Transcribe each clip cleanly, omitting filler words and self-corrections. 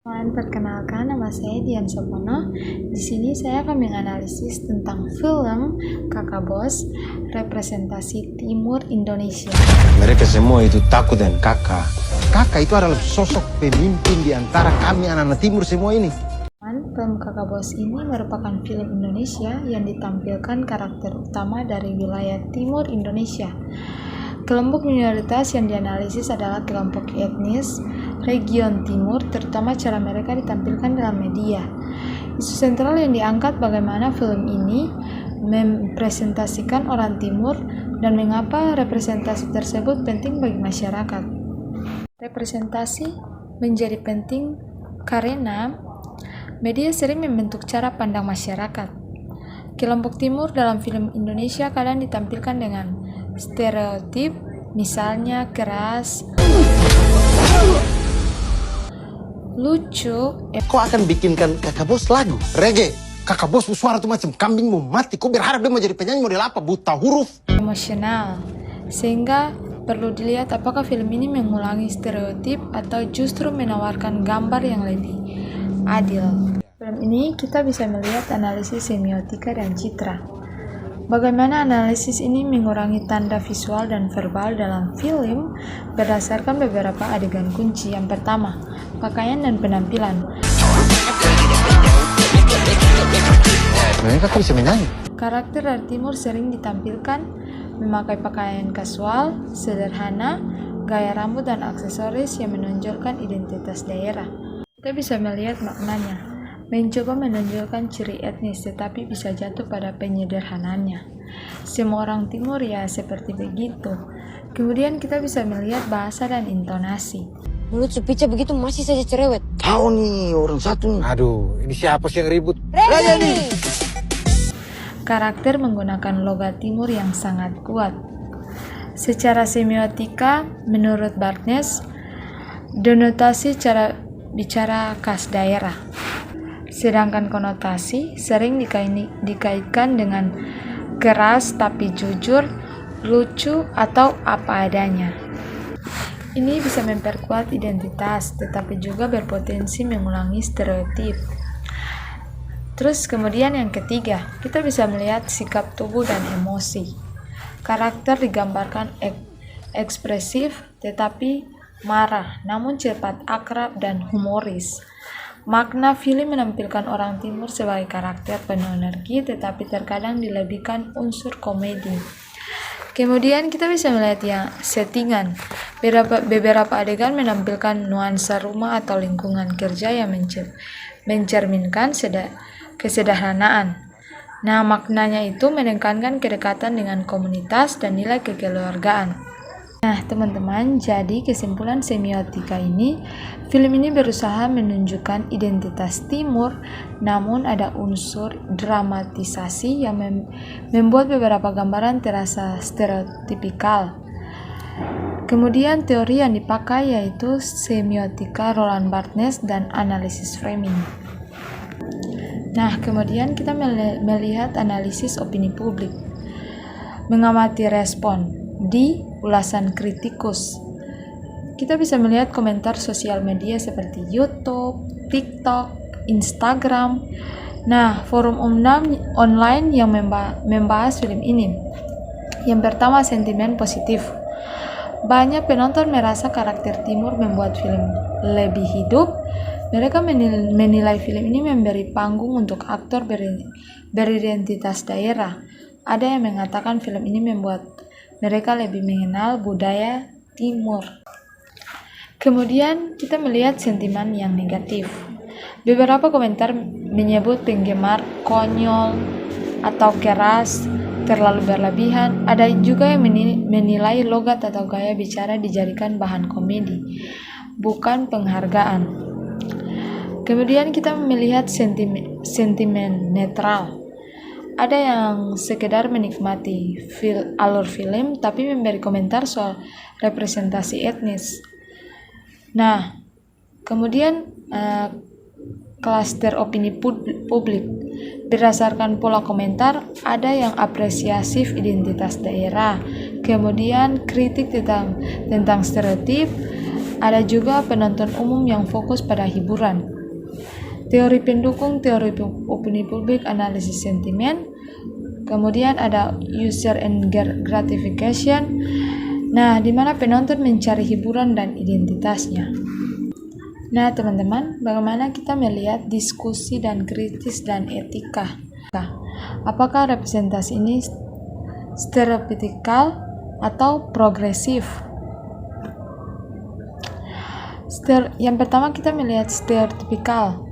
Perkenalkan, nama saya Dian Sopono. Di sini saya akan menganalisis tentang film Kakak Bos, representasi Timur Indonesia. Mereka semua itu takut dengan kakak. Kakak itu adalah sosok pemimpin di antara kami anak-anak Timur semua ini. Film Kakak Bos ini merupakan film Indonesia yang ditampilkan karakter utama dari wilayah Timur Indonesia. Kelompok minoritas yang dianalisis adalah kelompok etnis region timur, terutama cara mereka ditampilkan dalam media. Isu sentral yang diangkat bagaimana film ini mempresentasikan orang timur dan mengapa representasi tersebut penting bagi masyarakat. Representasi menjadi penting karena media sering membentuk cara pandang masyarakat. Kelompok timur dalam film Indonesia kadang ditampilkan dengan stereotip, misalnya keras, lucu. Kau akan bikinkan Kakak Bos lagu reggae. Kakak Bos suara tuh macam kambing mau mati. Kau berharap dia mau jadi penyanyi model apa? Buta huruf. Emosional. Sehingga perlu dilihat apakah film ini mengulangi stereotip atau justru menawarkan gambar yang lebih adil. Film ini kita bisa melihat analisis semiotika dan citra. Bagaimana analisis ini mengurangi tanda visual dan verbal dalam film berdasarkan beberapa adegan kunci. Yang pertama, pakaian dan penampilan. Mereka bisa menyanyi. Karakter dari timur sering ditampilkan memakai pakaian kasual, sederhana, gaya rambut dan aksesoris yang menonjolkan identitas daerah. Kita bisa melihat maknanya. Mencoba menonjolkan ciri etnis tetapi bisa jatuh pada penyederhanaannya. Semua orang timur ya seperti begitu. Kemudian kita bisa melihat bahasa dan intonasi. Mulut Supica begitu masih saja cerewet. Tahu nih orang satu nih. Aduh, ini siapa sih yang ribut? Raja nih. Karakter menggunakan logat timur yang sangat kuat. Secara semiotika, menurut Barthes, denotasi cara bicara khas daerah. Sedangkan konotasi sering dikaitkan dengan keras tapi jujur, lucu, atau apa adanya. Ini bisa memperkuat identitas, tetapi juga berpotensi mengulangi stereotip. Terus kemudian yang ketiga, kita bisa melihat sikap tubuh dan emosi. Karakter digambarkan ekspresif tetapi marah, namun cepat akrab dan humoris. Makna film menampilkan orang timur sebagai karakter penuh energi tetapi terkadang dilebihkan unsur komedi. Kemudian kita bisa melihat yang settingan. Beberapa adegan menampilkan nuansa rumah atau lingkungan kerja yang mencerminkan kesederhanaan. Nah, maknanya itu menekankan kedekatan dengan komunitas dan nilai kekeluargaan. Nah, teman-teman, jadi kesimpulan semiotika ini, film ini berusaha menunjukkan identitas timur, namun ada unsur dramatisasi yang membuat beberapa gambaran terasa stereotipikal. Kemudian teori yang dipakai yaitu semiotika Roland Barthes dan analisis framing. Nah, kemudian kita melihat analisis opini publik. Mengamati respon di ulasan kritikus. Kita bisa melihat komentar sosial media seperti YouTube, TikTok, Instagram. Nah, forum online yang membahas film ini. Yang pertama, sentimen positif. Banyak penonton merasa karakter timur membuat film lebih hidup. Mereka menilai film ini memberi panggung untuk aktor beridentitas daerah. Ada yang mengatakan film ini membuat mereka lebih mengenal budaya timur. Kemudian kita melihat sentimen yang negatif. Beberapa komentar menyebut penggemar konyol atau keras, terlalu berlebihan. Ada juga yang menilai logat atau gaya bicara dijadikan bahan komedi, bukan penghargaan. Kemudian kita melihat sentimen netral. Ada yang sekedar menikmati alur film tapi memberi komentar soal representasi etnis. Nah, kemudian klaster opini publik. Berdasarkan pola komentar, ada yang apresiatif identitas daerah, kemudian kritik tentang stereotip, ada juga penonton umum yang fokus pada hiburan. teori pendukung, teori opini publik, analisis sentimen, kemudian ada user and gratification. Nah, di mana penonton mencari hiburan dan identitasnya. Nah, teman-teman, bagaimana kita melihat diskusi dan kritis dan etika? Apakah representasi ini stereotipikal atau progresif? Yang pertama kita melihat stereotipikal.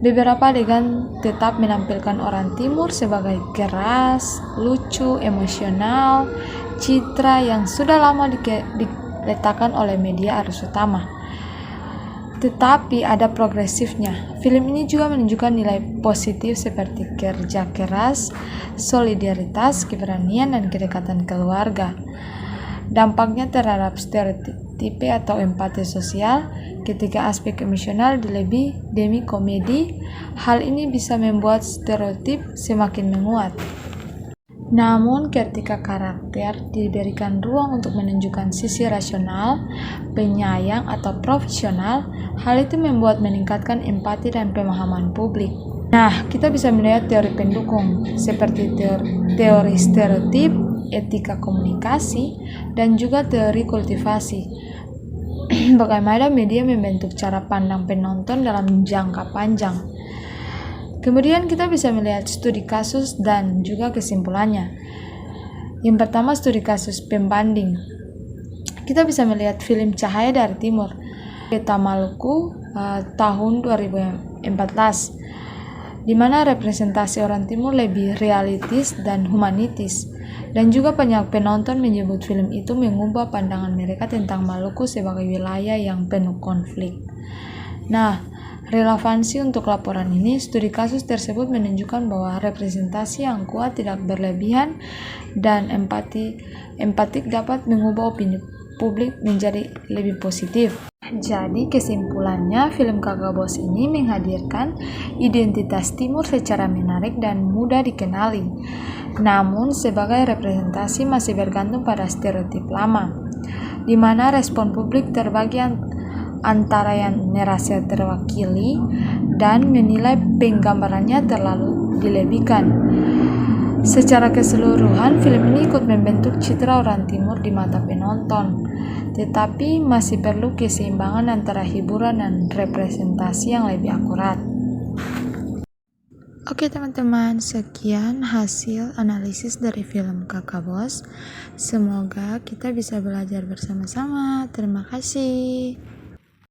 Beberapa adegan tetap menampilkan orang timur sebagai keras, lucu, emosional, citra yang sudah lama diletakkan oleh media arus utama. Tetapi ada progresifnya. Film ini juga menunjukkan nilai positif seperti kerja keras, solidaritas, keberanian, dan kedekatan keluarga. Dampaknya terhadap stereotipe atau empati sosial ketika aspek emosional dilebih demi komedi. Hal ini bisa membuat stereotip semakin menguat. Namun ketika karakter diberikan ruang untuk menunjukkan sisi rasional, penyayang, atau profesional, hal itu meningkatkan empati dan pemahaman publik. Nah, kita bisa melihat teori pendukung seperti teori stereotip, etika komunikasi, dan juga teori kultivasi. Bagaimana media membentuk cara pandang penonton dalam jangka panjang. Kemudian kita bisa melihat studi kasus dan juga kesimpulannya. Yang pertama, studi kasus pembanding. Kita bisa melihat film Cahaya dari Timur, Peta Maluku tahun 2014, di mana representasi orang timur lebih realistis dan humanitis. Dan juga banyak penonton menyebut film itu mengubah pandangan mereka tentang Maluku sebagai wilayah yang penuh konflik. Nah, relevansi untuk laporan ini, studi kasus tersebut menunjukkan bahwa representasi yang kuat tidak berlebihan dan empatik dapat mengubah opini publik menjadi lebih positif. Jadi kesimpulannya, film Kakak Bos ini menghadirkan identitas timur secara menarik dan mudah dikenali. Namun sebagai representasi masih bergantung pada stereotip lama, di mana respon publik terbagi antara yang merasa terwakili dan menilai penggambarannya terlalu dilebihkan. Secara keseluruhan, film ini ikut membentuk citra orang timur di mata penonton, tetapi masih perlu keseimbangan antara hiburan dan representasi yang lebih akurat. Oke teman-teman, sekian hasil analisis dari film Kakak Bos. Semoga kita bisa belajar bersama-sama. Terima kasih.